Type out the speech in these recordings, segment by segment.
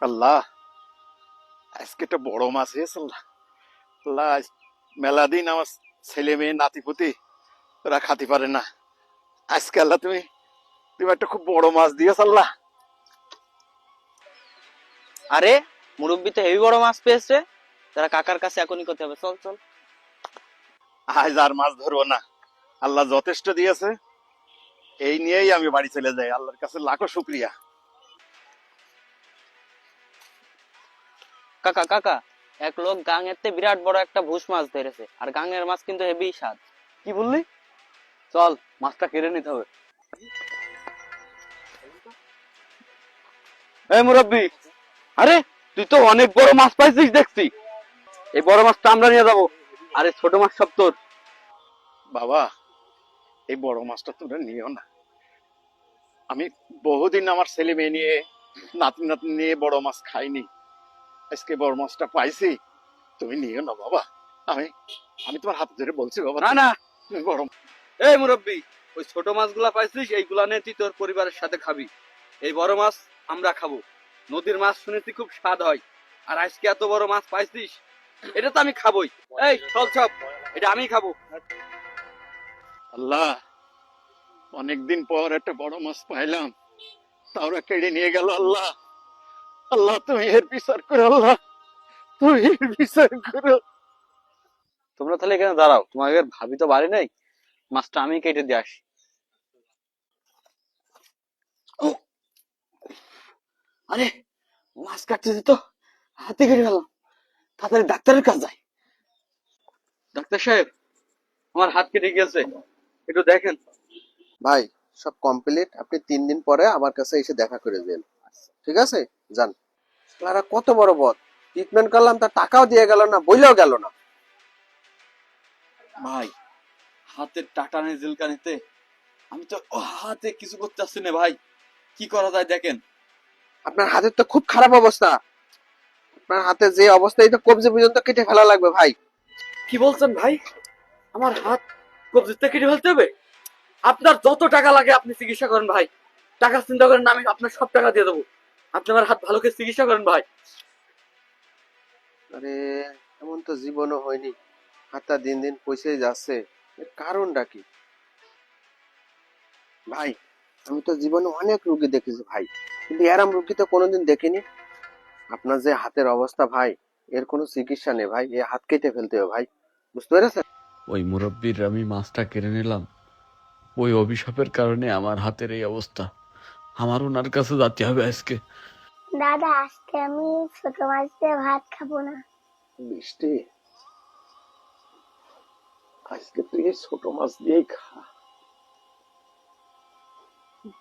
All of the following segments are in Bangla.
আল্লাহ, আজকে একটা বড় মাছ হয়েছে। আল্লাহ আল্লাহ, মেলা দিন আমার ছেলে মেয়ে নাতিপুতি ওরা খাতে পারে না। আজকে আল্লাহ তুমি তুমি একটা খুব বড় মাছ দিয়েছ আল্লাহ। আরে মুরব্বি তো হেভি বড় মাছ পেয়েছে, তারা কাকার কাছে এখনই করতে হবে। চল চল। আজ আর মাছ ধরবো না, আল্লাহ যথেষ্ট দিয়েছে। এই নিয়েই আমি বাড়ি চলে যাই। আল্লাহর কাছে লাখো শুক্রিয়া। কাকা কাকা, এক লোক গাঙেতে বিরাট বড় একটা ভুস মাছ ধরেছে, আর গাঙের মাছ কিন্তু হেভি স্বাদ। কি বললি? চল মাছটা কেড়ে নিতে হবে। এই মুরব্বি, আরে তুই তো অনেক বড় মাছ পাইছিস দেখছি। এই বড় মাছটা আমরা নিয়ে যাবো, আর এই ছোট মাছ সব তোর। বাবা, এই বড় মাছটা তোমরা নিও না। আমি বহুদিন আমার ছেলে মেয়ে নিয়ে নাতি নাতি নিয়ে বড় মাছ খাইনি। আজকে বড় মাছটা পাইছি, তুমি নিও না বাবা। আমি আমি তোমার হাতে ধরে বলছি বাবা, না না, তুমি বড়। এই মুরব্বি, ওই ছোট মাছগুলা পাইছিস, এইগুলা নিয়ে তুই তোর পরিবারের সাথে খাবি। এই বড় মাছ আমরা খাবো। নদীর মাছ শুনেছি খুব স্বাদ হয়, আর আজকে এত বড় মাছ পাইছিস, এটা তো আমি খাবোই। এই চল সব, এটা আমি খাবো। আল্লাহ, অনেকদিন পর একটা বড় মাছ পাইলাম, তাওরা কেড়ে নিয়ে গেল। আল্লাহ আল্লাহ, তুমি এর বিচার করো। আল্লাহ, তুমি এর বিচার করো। তোমরা তাহলে এখানে দাঁড়াও, তোমাদের ভাবি তো বাড়ি নাই, মাছটা আমি কেটে দিয়ে আসি। আরে মাছ কাটতেছি তো হাতে কেটে গেলাম, তাড়াতাড়ি ডাক্তারের কাছে যাই। ডাক্তার সাহেব, আমার হাত কেটে গেছে, একটু দেখেন। ভাই সব কমপ্লিট, আপনি 3 দিন পরে আমার কাছে এসে দেখা করে দেন, ঠিক আছে? যান। তারা কত বড় বদ, ট্রিটমেন্ট করলাম, তার টাকাও দিয়ে গেল না, বইলেও গেল না। ভাই হাতের টাটা নেই জিলকানিতে, আমি তো হাতে কিছু করতে পারছি না ভাই, কি করা যায় দেখেন। আপনার হাতের তো খুব খারাপ অবস্থা, আপনার হাতে যে অবস্থা, এটা কবজি পর্যন্ত কেটে ফেলা লাগবে ভাই। কি বলছেন ভাই? আমার হাত কবজিতে কেটে ফেলতে হবে? আপনার যত টাকা লাগে আপনি চিকিৎসা করেন ভাই, টাকা চিন্তা করেন না, আমি আপনার সব টাকা দিয়ে দেবো। আপনি আমার হাত ভালো করে চিকিৎসা করেন ভাই। আরে এমন তো জীবনও হয়নি, হাতটা দিন দিন পয়সাই যাচ্ছে, এর কারণটা কি? ভাই আমি তো জীবনে অনেক রোগী দেখেছি ভাই, কিন্তু এরম রোগী তো কোনোদিন দেখিনি। আপনার যে হাতের অবস্থা ভাই, এর কোনো চিকিৎসা নেই ভাই, এ হাত কেটে ফেলতে হবে ভাই, বুঝতে পেরেছেন? ওই মুরব্বির আমি মাছটা কেড়ে নিলাম, ওই অভিশাপের কারণে আমার হাতের এই অবস্থা। আমার ওনার কাছে যেতে হবে আজকে। দাদা, আজকে আমি ছোট মাছ দিয়ে ভাত খাবো না। বৃষ্টি, আজকে তুই এই ছোট মাছ দিয়েই খা।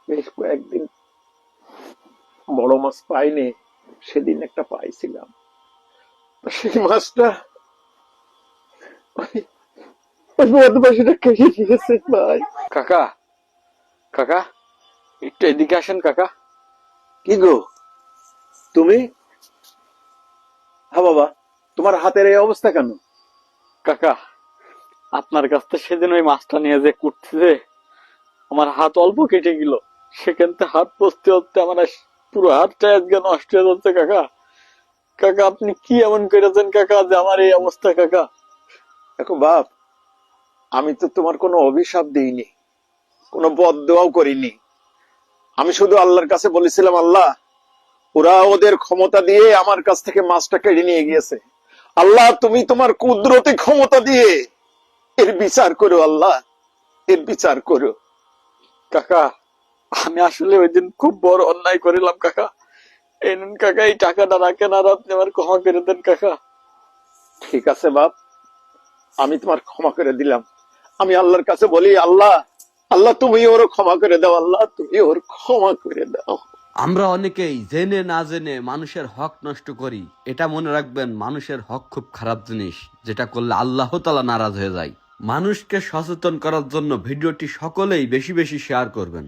বেশ কয়েকদিন বড় মাছ পাইনি, সেদিন একটা পাইছিলাম। সেই মাছটা ওই বদমাশিটা কেটে দিয়েছে ভাই। কাকা, কাকা একটু এদিকে আসেন কাকা। কি গো তুমি? হ্যাঁ বাবা, তোমার হাতের এই অবস্থা কেন? কাকা, আপনার কাছ থেকে সেদিন ওই মাছটা নিয়ে যে কুটছে, আমার হাত অল্প কেটে গেল, সেখান থেকে হাত পচতে হচ্ছে আমার পুরো হাতটা আজকে নষ্ট হয়ে যাচ্ছে কাকা। কাকা আপনি কি এমন করেছেন কাকা যে আমার এই অবস্থা কাকা? দেখো বাপ, আমি তো তোমার কোনো অভিশাপ দিইনি, কোনো বদদোয়াও করিনি। আমি শুধু আল্লাহর কাছে বলেছিলাম, আল্লাহ ওরা ওদের ক্ষমতা দিয়ে আমার কাছ থেকে মাছটা কেড়ে নিয়ে গিয়েছে। আল্লাহ তুমি তোমার কুদরতি ক্ষমতা দিয়ে এর বিচার করো। আল্লাহ এর বিচার করো। কাকা আমি আসলে ওই দিন খুব বড় অন্যায় করিলাম কাকা। এই নিন কাকা, এই টাকাটা রাখেন, আর আপনি আমার ক্ষমা করে দেন কাকা। ঠিক আছে বাপ, আমি তোমার ক্ষমা করে দিলাম। আমি আল্লাহর কাছে বলি, আল্লাহ আল্লাহ তুমি ওর ক্ষমা করে দাও। আল্লাহ তুমি ওর ক্ষমা করে দাও। আমরা অনেকেই জেনে না জেনে মানুষের হক নষ্ট করি। এটা মনে রাখবেন, মানুষের হক খুব খারাপ জিনিস, যেটা করলে আল্লাহ তাআলা নারাজ হয়ে যায়। মানুষকে সচেতন করার জন্য ভিডিওটি সকলেই বেশি বেশি শেয়ার করবেন।